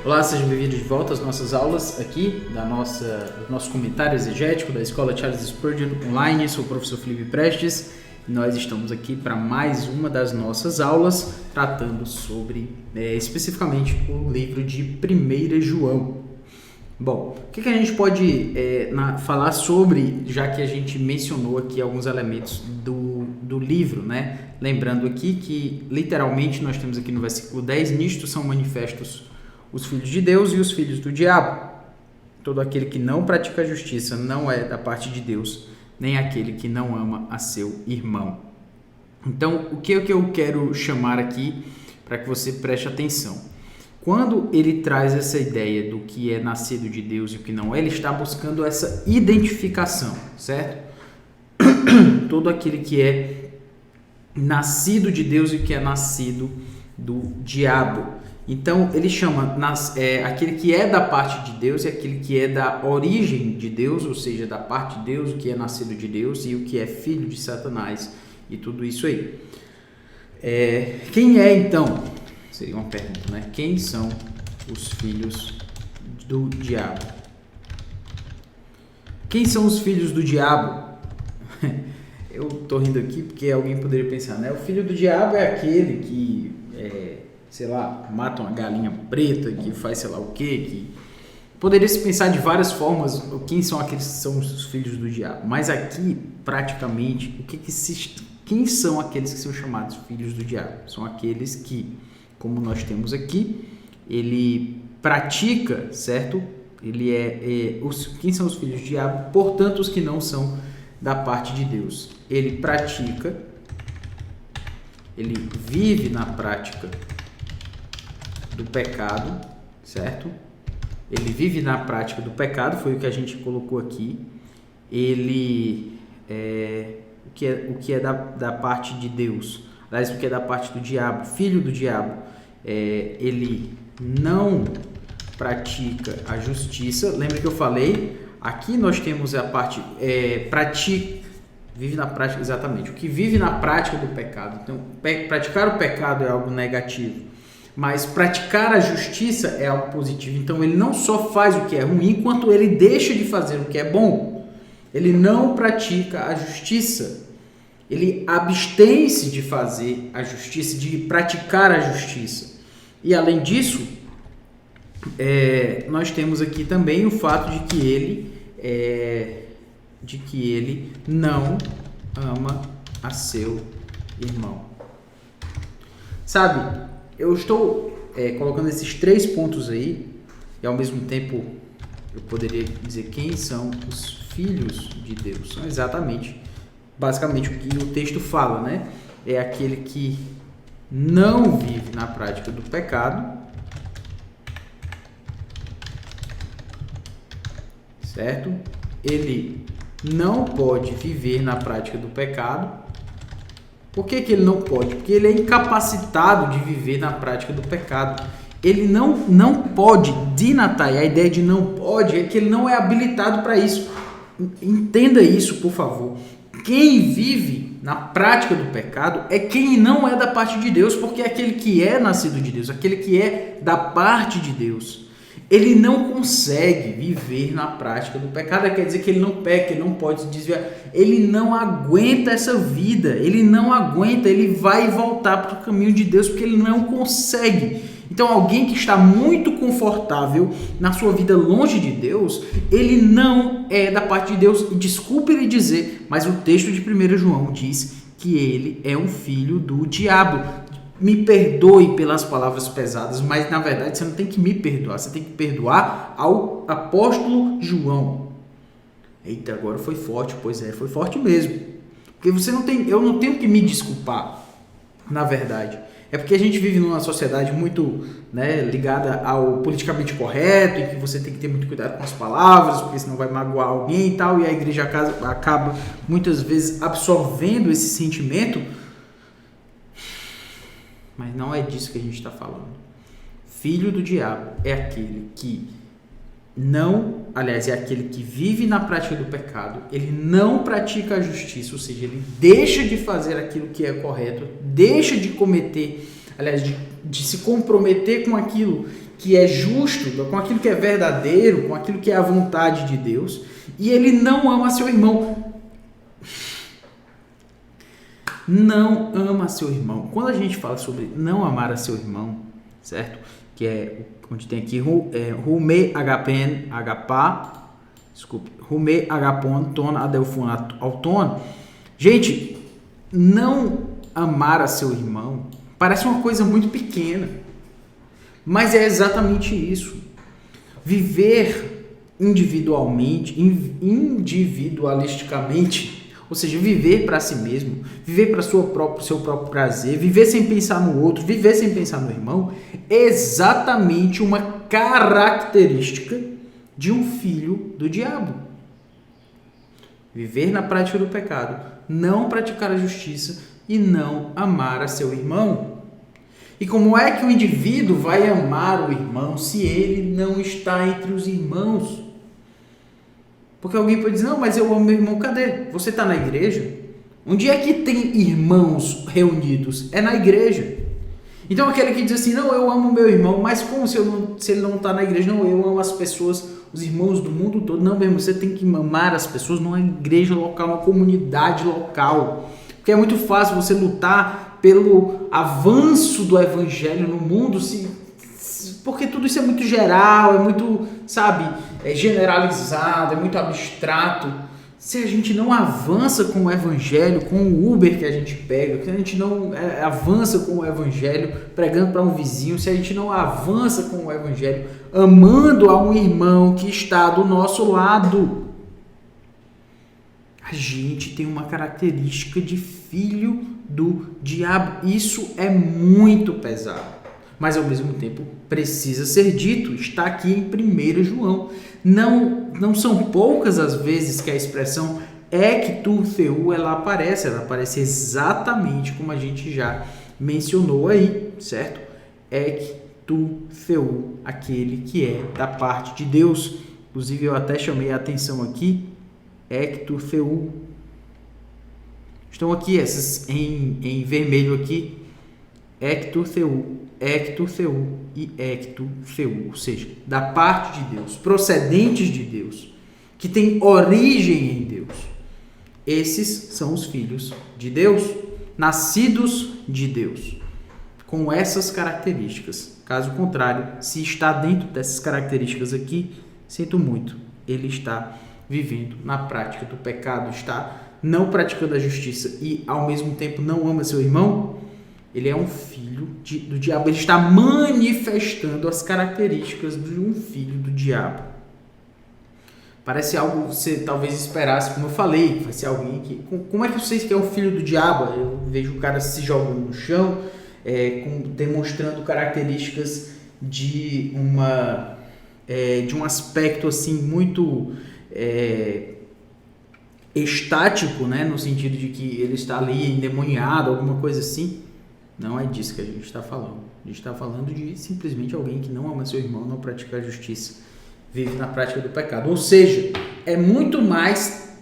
Olá, sejam bem-vindos de volta às nossas aulas aqui do nosso comentário exegético da Escola Charles Spurgeon Online. Sou o professor Felipe Prestes e nós estamos aqui para mais uma das nossas aulas tratando sobre, especificamente, o livro de 1 João. Bom, o que a gente pode falar sobre, já que a gente mencionou aqui alguns elementos do livro, né? Lembrando aqui que, literalmente, nós temos aqui no versículo 10, nisto são manifestos os filhos de Deus e os filhos do diabo. Todo aquele que não pratica a justiça não é da parte de Deus, nem aquele que não ama a seu irmão. Então, o que eu quero chamar aqui para que você preste atenção? Quando ele traz essa ideia do que é nascido de Deus e o que não é, ele está buscando essa identificação, certo? Todo aquele que é nascido de Deus e o que é nascido do diabo. Então, ele chama aquele que é da parte de Deus e aquele que é da origem de Deus, ou seja, da parte de Deus, o que é nascido de Deus e o que é filho de Satanás e tudo isso aí. Quem é, então? Seria uma pergunta, né? Quem são os filhos do diabo? Quem são os filhos do diabo? Eu tô rindo aqui porque alguém poderia pensar, né? O filho do diabo é aquele que mata uma galinha preta, que faz sei lá o quê, que poderia se pensar de várias formas quem são aqueles que são os filhos do diabo. Mas aqui, praticamente, quem são aqueles que são chamados filhos do diabo? São aqueles que, como nós temos aqui, ele pratica, certo? Quem são os filhos do diabo? Portanto, os que não são da parte de Deus. Ele pratica, ele vive na prática do pecado, certo? Ele vive na prática do pecado, foi o que a gente colocou aqui. Ele o que é da parte de Deus, aliás, o que é da parte do diabo, filho do diabo, ele não pratica a justiça. Lembra que eu falei? Aqui nós temos a parte vive na prática, exatamente. O que vive na prática do pecado. Então, praticar o pecado é algo negativo, mas praticar a justiça é algo positivo. Então, ele não só faz o que é ruim, quanto ele deixa de fazer o que é bom. Ele não pratica a justiça. Ele abstém-se de fazer a justiça, de praticar a justiça. E, além disso, nós temos aqui também o fato de que ele não ama a seu irmão. Sabe, eu estou colocando esses 3 pontos aí, e ao mesmo tempo eu poderia dizer quem são os filhos de Deus. São basicamente o que o texto fala, né? É aquele que não vive na prática do pecado, certo? Ele não pode viver na prática do pecado. Por que ele não pode? Porque ele é incapacitado de viver na prática do pecado. Ele não pode, dinatai, a ideia de não pode é que ele não é habilitado para isso. Entenda isso, por favor. Quem vive na prática do pecado é quem não é da parte de Deus, porque é aquele que é nascido de Deus, aquele que é da parte de Deus. Ele não consegue viver na prática do pecado, quer dizer que ele não peca, ele não pode se desviar, ele não aguenta essa vida, ele vai voltar para o caminho de Deus porque ele não consegue. Então, alguém que está muito confortável na sua vida longe de Deus, ele não é da parte de Deus, e desculpe ele dizer, mas o texto de 1 João diz que ele é um filho do diabo. Me perdoe pelas palavras pesadas, mas na verdade você não tem que me perdoar, você tem que perdoar ao apóstolo João. Eita, agora foi forte, pois é, foi forte mesmo. Porque eu não tenho que me desculpar, na verdade. É porque a gente vive numa sociedade muito ligada ao politicamente correto, em que você tem que ter muito cuidado com as palavras, porque senão vai magoar alguém e tal, e a igreja acaba muitas vezes absorvendo esse sentimento. Mas não é disso que a gente está falando. Filho do diabo é aquele que é aquele que vive na prática do pecado, ele não pratica a justiça, ou seja, ele deixa de fazer aquilo que é correto, deixa de cometer, de se comprometer com aquilo que é justo, com aquilo que é verdadeiro, com aquilo que é a vontade de Deus, e ele não ama seu irmão. Não ama seu irmão. Quando a gente fala sobre não amar a seu irmão, certo? Que é onde tem aqui Rume Agapen Agapá, desculpe, Rume Agapon Ton Adelfon Auton. Gente, não amar a seu irmão parece uma coisa muito pequena, mas é exatamente isso. Viver individualisticamente, ou seja, viver para si mesmo, viver para seu próprio prazer, viver sem pensar no outro, viver sem pensar no irmão, é exatamente uma característica de um filho do diabo. Viver na prática do pecado, não praticar a justiça e não amar a seu irmão. E como é que o indivíduo vai amar o irmão se ele não está entre os irmãos? Porque alguém pode dizer, não, mas eu amo meu irmão. Cadê? Você está na igreja? Onde é que tem irmãos reunidos? É na igreja. Então aquele que diz assim, não, eu amo meu irmão, mas como se ele não está na igreja? Não, eu amo as pessoas, os irmãos do mundo todo. Não, meu irmão, você tem que amar as pessoas numa igreja local, numa comunidade local. Porque é muito fácil você lutar pelo avanço do evangelho no mundo, porque tudo isso é muito geral, é muito, generalizado, é muito abstrato. Se a gente não avança com o evangelho, com o Uber que a gente pega, se a gente não avança com o evangelho pregando para um vizinho, se a gente não avança com o evangelho amando a um irmão que está do nosso lado, a gente tem uma característica de filho do diabo. Isso é muito pesado, mas ao mesmo tempo precisa ser dito. Está aqui em 1 João. Não são poucas as vezes que a expressão ectu theou ela aparece exatamente como a gente já mencionou aí, certo? Ectu theou, aquele que é da parte de Deus. Inclusive eu até chamei a atenção aqui, ectu theou. Estão aqui essas em vermelho aqui, ectu theou e ectu theou, ou seja, da parte de Deus, procedentes de Deus, que tem origem em Deus. Esses são os filhos de Deus, nascidos de Deus, com essas características. Caso contrário, se está dentro dessas características aqui, sinto muito, ele está vivendo na prática do pecado, está não praticando a justiça e ao mesmo tempo não ama seu irmão. Ele é um filho do diabo. Ele está manifestando as características de um filho do diabo. Parece algo que você talvez esperasse, como eu falei, vai ser alguém que... Como é que vocês que é um filho do diabo? Eu vejo o cara se jogando no chão, demonstrando características de um aspecto assim muito estático, né? No sentido de que ele está ali endemoniado, alguma coisa assim. Não é disso que a gente está falando. A gente está falando de simplesmente alguém que não ama seu irmão, não pratica a justiça, vive na prática do pecado. Ou seja, é muito mais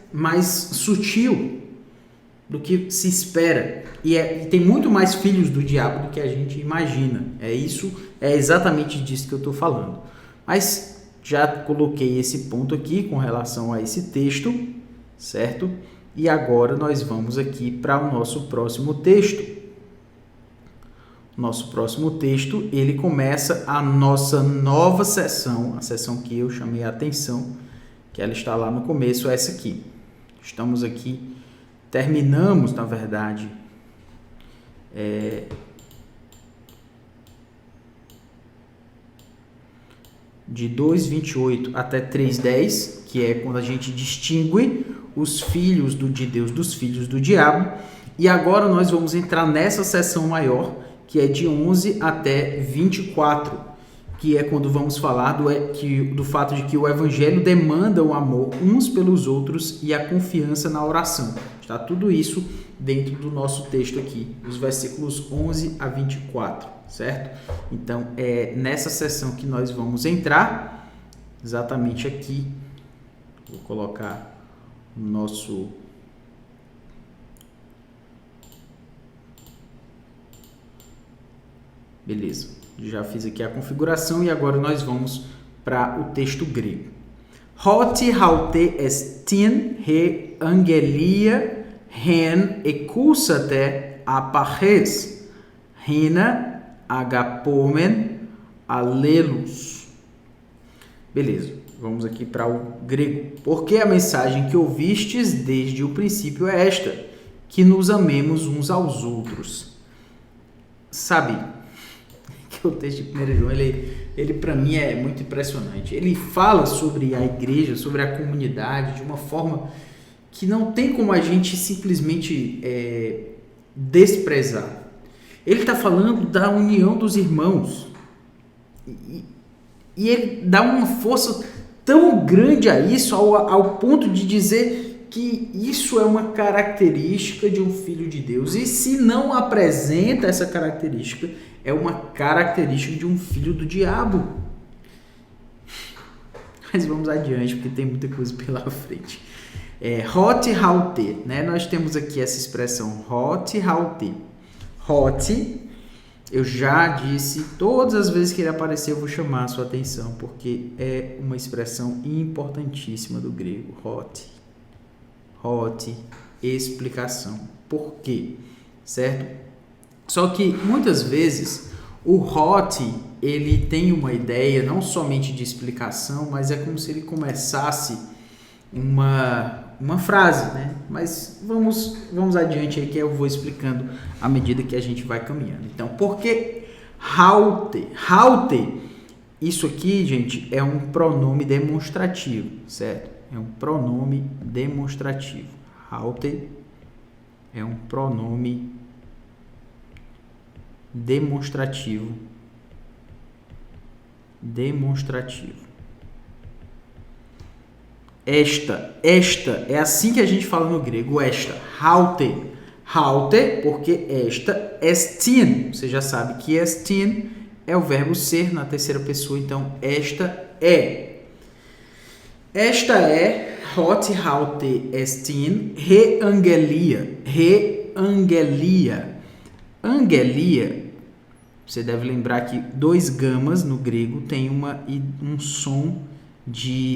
sutil do que se espera. E tem muito mais filhos do diabo do que a gente imagina. É exatamente disso que eu estou falando. Mas já coloquei esse ponto aqui com relação a esse texto, certo? E agora nós vamos aqui para o nosso próximo texto. Nosso próximo texto, ele começa a nossa nova sessão, a sessão que eu chamei a atenção, que ela está lá no começo, essa aqui. Estamos aqui, terminamos, na verdade, de 2:28 até 3:10, que é quando a gente distingue os filhos de Deus dos filhos do diabo. E agora nós vamos entrar nessa sessão maior, que é de 11 até 24, que é quando vamos falar do fato de que o evangelho demanda o amor uns pelos outros e a confiança na oração. Está tudo isso dentro do nosso texto aqui, os versículos 11 a 24, certo? Então, é nessa sessão que nós vamos entrar, exatamente aqui. Vou colocar o nosso... Beleza. Já fiz aqui a configuração e agora nós vamos para o texto grego. Hoti haute estin he angelia hen ekoussate apares hina agapomen alelos. Beleza, vamos aqui para o grego. Porque a mensagem que ouvistes desde o princípio é esta, que nos amemos uns aos outros. Sabe, que o texto de 1 João, ele para mim é muito impressionante. Ele fala sobre a igreja, sobre a comunidade, de uma forma que não tem como a gente simplesmente desprezar. Ele está falando da união dos irmãos. E ele dá uma força tão grande a isso, ao ponto de dizer que isso é uma característica de um filho de Deus. E se não apresenta essa característica, é uma característica de um filho do diabo. Mas vamos adiante, porque tem muita coisa pela frente. Hoti haute, né? Nós temos aqui essa expressão hoti haute. Hoti, eu já disse, todas as vezes que ele aparecer eu vou chamar a sua atenção, porque é uma expressão importantíssima do grego. Hoti, explicação. Por quê? Certo? Só que muitas vezes o hoti, ele tem uma ideia não somente de explicação, mas é como se ele começasse uma frase, né? Mas vamos adiante aí que eu vou explicando à medida que a gente vai caminhando. Então, por que haute? Haute, isso aqui, gente, é um pronome demonstrativo, certo? É um pronome demonstrativo. Haute é um pronome demonstrativo. Esta é assim que a gente fala no grego, esta, haute, porque esta, estin, você já sabe que estin é o verbo ser na terceira pessoa, então esta é, hoti haute estin, reangelia, angelia, você deve lembrar que dois gamas no grego tem um som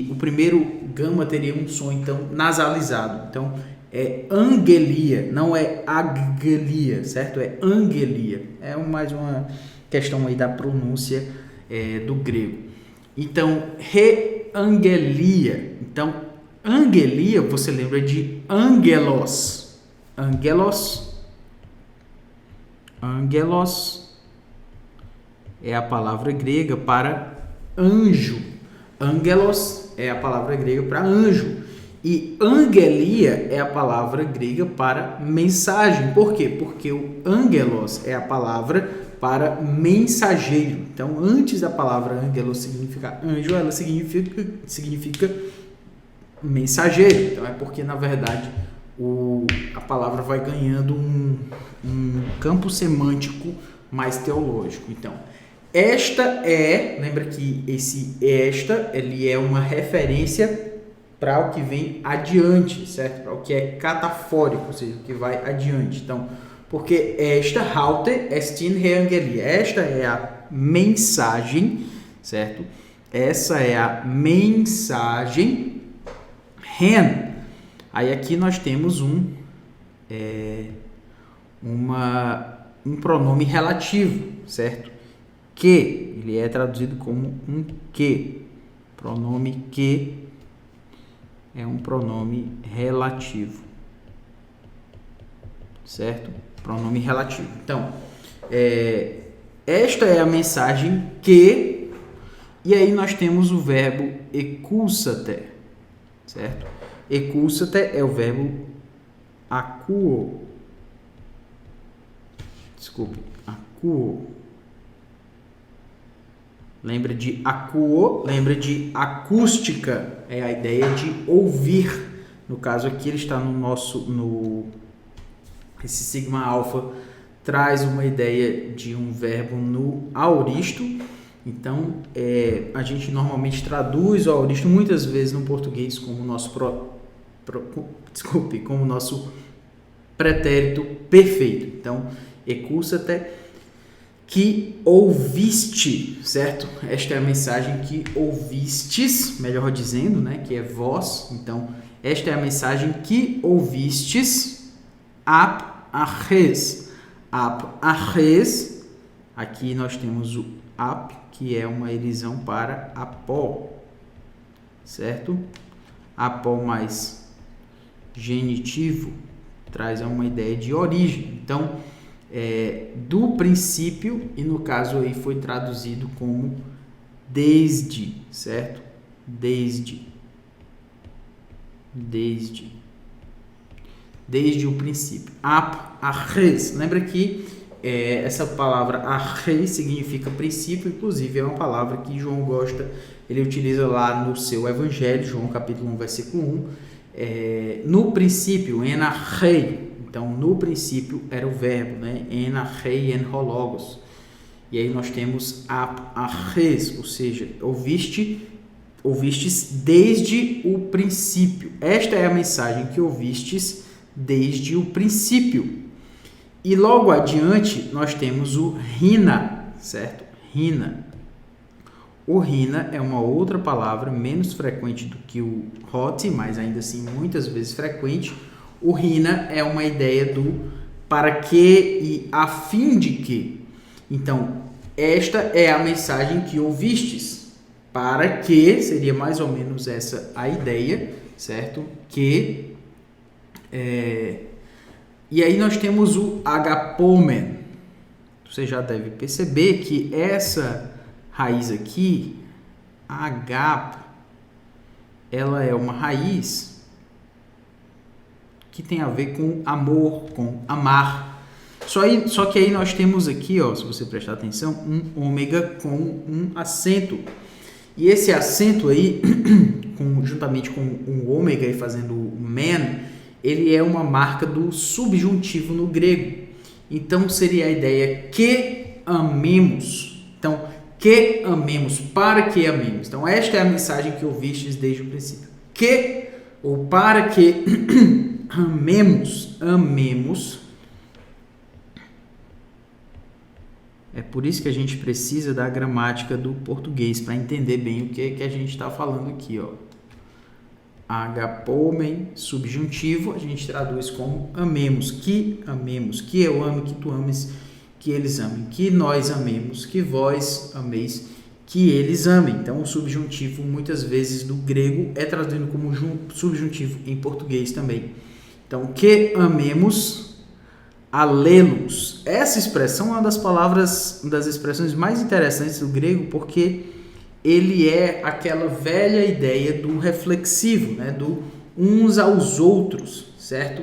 o primeiro gama teria um som então nasalizado, então é angelia, não é aggelia, certo? É angelia, é mais uma questão aí da pronúncia do grego. Então reangelia, então angelia você lembra de angelos é a palavra grega para anjo. Angelos é a palavra grega para anjo. E angelia é a palavra grega para mensagem. Por quê? Porque o angelos é a palavra para mensageiro. Então, antes da palavra angelos significar anjo, ela significa mensageiro. Então, é porque, na verdade, a palavra vai ganhando um campo semântico mais teológico. Então, lembra que ele é uma referência para o que vem adiante, certo? Para o que é catafórico, ou seja, o que vai adiante. Então, porque haute estin reangelia, esta é a mensagem, certo? Essa é a mensagem, hen. Aí aqui nós temos um pronome relativo, certo? Que, ele é traduzido como um que. Pronome que é um pronome relativo, certo? Pronome relativo. Então, esta é a mensagem que, e aí nós temos o verbo ekoussate, certo? Ekoussate é o verbo akuo. Lembra de akuo, lembra de acústica, é a ideia de ouvir. No caso aqui ele está esse sigma alfa traz uma ideia de um verbo no aoristo. Então, a gente normalmente traduz o aoristo muitas vezes no português como nosso como nosso pretérito perfeito. Então, ekoussate que ouviste, certo? Esta é a mensagem que ouvistes, melhor dizendo, né? Que é vós. Então, esta é a mensagem que ouvistes. Ap arres. Ap arres. Aqui nós temos o ap, que é uma elisão para apó, certo? Apó mais genitivo traz uma ideia de origem. Então, do princípio, e no caso aí foi traduzido como desde, certo? Desde o princípio. Ap arres. Lembra que essa palavra arres significa princípio, inclusive é uma palavra que João gosta, ele utiliza lá no seu evangelho, João capítulo 1, versículo 1, no princípio, en arrei. Então, no princípio era o verbo, né? En arrei, en ho logos. E aí nós temos ap arres, ou seja, ouvistes desde o princípio. Esta é a mensagem que ouvistes desde o princípio. E logo adiante nós temos o rina, certo? Rina. O rina é uma outra palavra menos frequente do que o hot, mas ainda assim muitas vezes frequente. O rina é uma ideia do para que e a fim de que. Então, esta é a mensagem que ouvistes. Para que, seria mais ou menos essa a ideia, certo? Que e aí nós temos o agapomen. Você já deve perceber que essa raiz aqui, agap, ela é uma raiz que tem a ver com amor, com amar. Só que aí nós temos aqui, ó, se você prestar atenção, um ômega com um acento. E esse acento aí, juntamente com um ômega e fazendo o men, ele é uma marca do subjuntivo no grego. Então, seria a ideia que amemos. Então, que amemos, para que amemos. Então, esta é a mensagem que ouvistes desde o princípio. Que, ou para que amemos. É por isso que a gente precisa da gramática do português, para entender bem o que a gente está falando aqui, ó. Agapomen, subjuntivo, a gente traduz como amemos, que eu ame, que tu ames, que eles amem, que nós amemos, que vós ameis, que eles amem. Então, o subjuntivo, muitas vezes, do grego é traduzido como subjuntivo em português também. Então, que amemos, alelos. Essa expressão é uma das expressões mais interessantes do grego, porque ele é aquela velha ideia do reflexivo, né? Do uns aos outros, certo?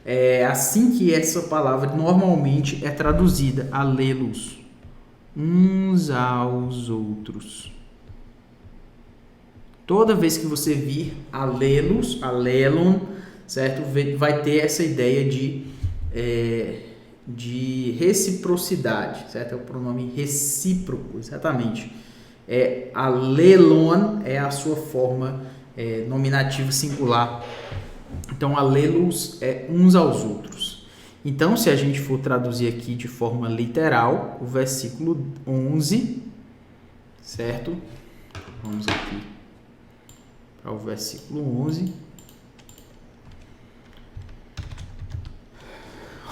É assim que essa palavra normalmente é traduzida, alelos, uns aos outros. Toda vez que você vir alelos, alelon, certo? Vai ter essa ideia de reciprocidade, certo? É o pronome recíproco, exatamente. Alelon é a sua forma nominativa singular. Então, alelos é uns aos outros. Então, se a gente for traduzir aqui de forma literal, o versículo 11, certo? Vamos aqui para o versículo 11.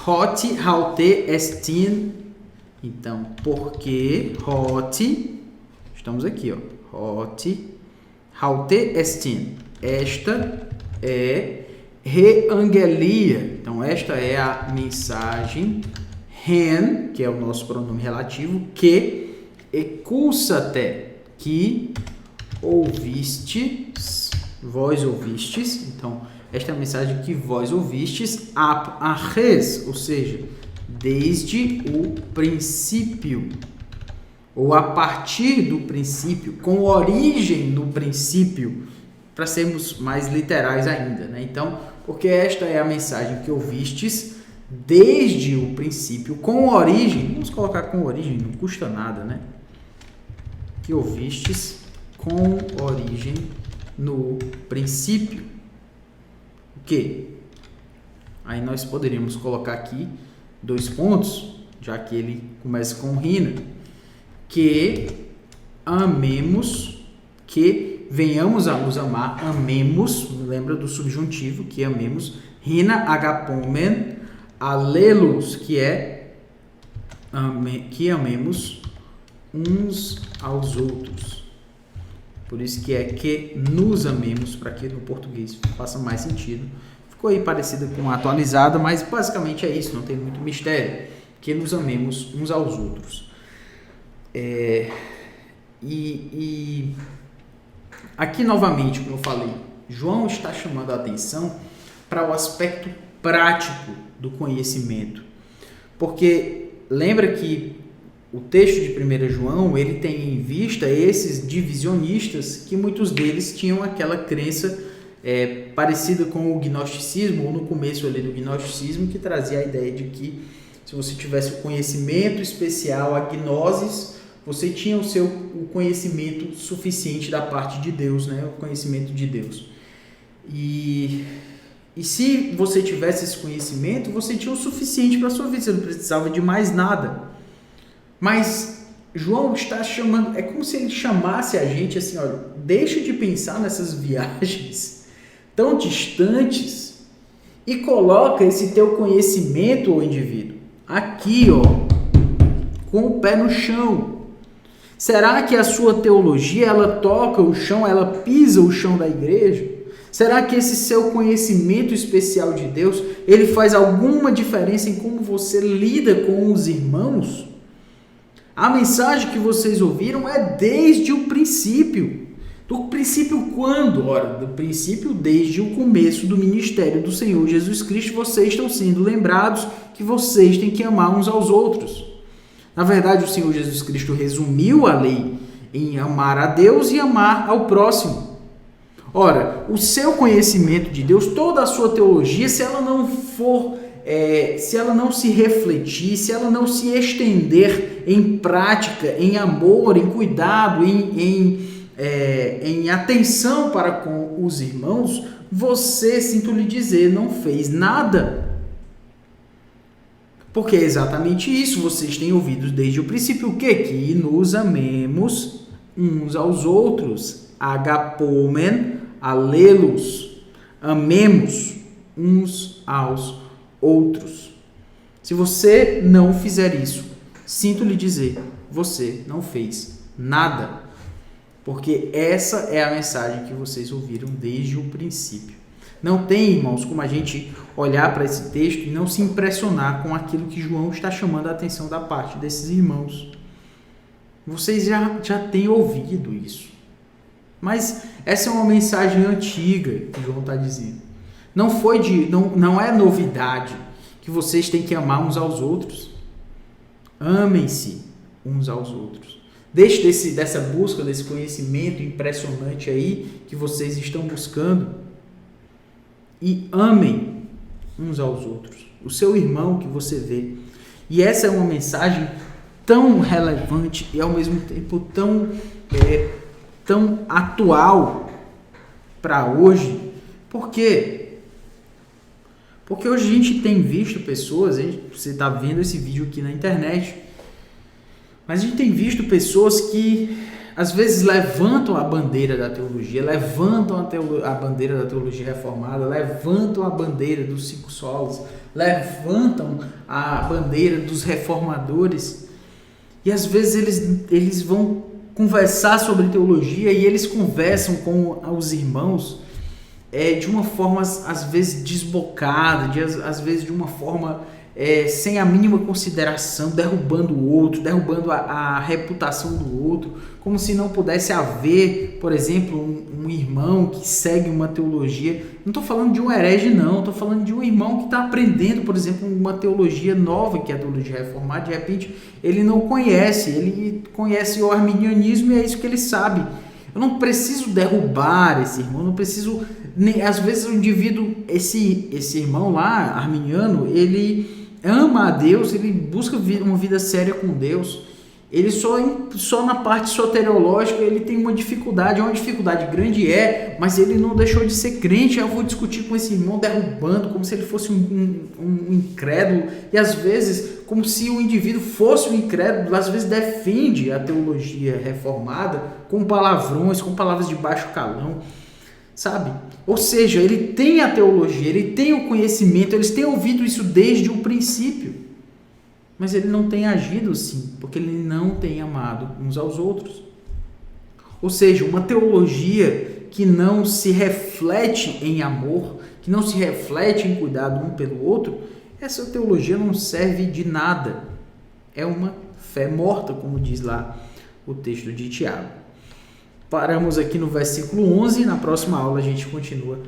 Hoti haute estin. Então, porque hoti, estamos aqui, ó. Hoti haute estin. Esta é reangelia. Então, esta é a mensagem hen, que é o nosso pronome relativo, que ecusate, que ouvistes, vós ouvistes. Então, esta é a mensagem que vós ouvistes, ap arres, ou seja, desde o princípio, ou a partir do princípio, com origem no princípio, para sermos mais literais ainda, né? Então, porque esta é a mensagem que ouvistes desde o princípio, com origem, vamos colocar com origem, não custa nada, né? Que ouvistes com origem no princípio. O que? Aí nós poderíamos colocar aqui 2 pontos. já que ele começa com rina. Que amemos, que venhamos a nos amar, amemos, lembra do subjuntivo, que amemos, rina agapomen, alelos, que é que amemos uns aos outros. Por isso que é que nos amemos, para que no português faça mais sentido. Ficou aí parecida com a atualizada, mas basicamente é isso, não tem muito mistério. Que nos amemos uns aos outros. Aqui novamente, como eu falei, João está chamando a atenção para o aspecto prático do conhecimento. Porque lembra que o texto de 1 João, ele tem em vista esses divisionistas que muitos deles tinham aquela crença parecida com o gnosticismo, ou no começo ali do gnosticismo, que trazia a ideia de que se você tivesse o conhecimento especial, a gnosis, você tinha o conhecimento suficiente da parte de Deus, né? O conhecimento de Deus. E se você tivesse esse conhecimento, você tinha o suficiente para a sua vida, você não precisava de mais nada. Mas João está chamando, é como se ele chamasse a gente assim, olha, deixa de pensar nessas viagens tão distantes e coloca esse teu conhecimento, ô indivíduo, aqui, ó, com o pé no chão. Será que a sua teologia, ela toca o chão, ela pisa o chão da igreja? Será que esse seu conhecimento especial de Deus, ele faz alguma diferença em como você lida com os irmãos? A mensagem que vocês ouviram é desde o princípio. Do princípio quando? Ora, do princípio desde o começo do ministério do Senhor Jesus Cristo, vocês estão sendo lembrados que vocês têm que amar uns aos outros. Na verdade, o Senhor Jesus Cristo resumiu a lei em amar a Deus e amar ao próximo. Ora, o seu conhecimento de Deus, toda a sua teologia, se ela não for, se ela não se refletir, se ela não se estender em prática, em amor, em cuidado, em atenção para com os irmãos, você, sinto lhe dizer, não fez nada. Porque é exatamente isso, vocês têm ouvido desde o princípio o quê? Que nos amemos uns aos outros. Agapomen, alelos. Amemos uns aos outros. Se você não fizer isso, sinto lhe dizer, você não fez nada. Porque essa é a mensagem que vocês ouviram desde o princípio. Não tem, irmãos, como a gente olhar para esse texto e não se impressionar com aquilo que João está chamando a atenção da parte desses irmãos. Vocês já têm ouvido isso. Mas essa é uma mensagem antiga que João está dizendo. Não é novidade que vocês têm que amar uns aos outros. Amem-se uns aos outros. Deixe dessa busca, desse conhecimento impressionante aí que vocês estão buscando. E amem uns aos outros. O seu irmão que você vê. E essa é uma mensagem tão relevante e ao mesmo tempo tão atual para hoje. Por quê? Porque hoje a gente tem visto pessoas, você está vendo esse vídeo aqui na internet, mas a gente tem visto pessoas que às vezes levantam a bandeira da teologia, levantam a bandeira da teologia reformada, levantam a bandeira dos 5 solas, levantam a bandeira dos reformadores, e às vezes eles vão conversar sobre teologia e eles conversam com os irmãos de uma forma às vezes desbocada, às vezes de uma forma sem a mínima consideração, derrubando o outro, derrubando a reputação do outro, como se não pudesse haver, por exemplo, um irmão que segue uma teologia. Não estou falando de um herege, não, estou falando de um irmão que está aprendendo, por exemplo, uma teologia nova, que é a teologia reformada. De repente ele não conhece, ele conhece o arminianismo e é isso que ele sabe. Eu não preciso derrubar esse irmão, não preciso... Às vezes o indivíduo, esse irmão lá, arminiano, ele ama a Deus, ele busca uma vida séria com Deus, ele só na parte soteriológica ele tem uma dificuldade grande, mas ele não deixou de ser crente. Eu vou discutir com esse irmão derrubando como se ele fosse um incrédulo, e às vezes como se o indivíduo fosse um incrédulo, às vezes defende a teologia reformada com palavrões, com palavras de baixo calão, sabe? Ou seja, ele tem a teologia, ele tem o conhecimento, eles têm ouvido isso desde o princípio, mas ele não tem agido assim, porque ele não tem amado uns aos outros. Ou seja, uma teologia que não se reflete em amor, que não se reflete em cuidado um pelo outro, essa teologia não serve de nada. É uma fé morta, como diz lá o texto de Tiago. Paramos aqui no versículo 11, na próxima aula a gente continua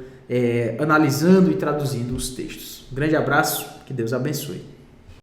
analisando e traduzindo os textos. Um grande abraço, que Deus abençoe.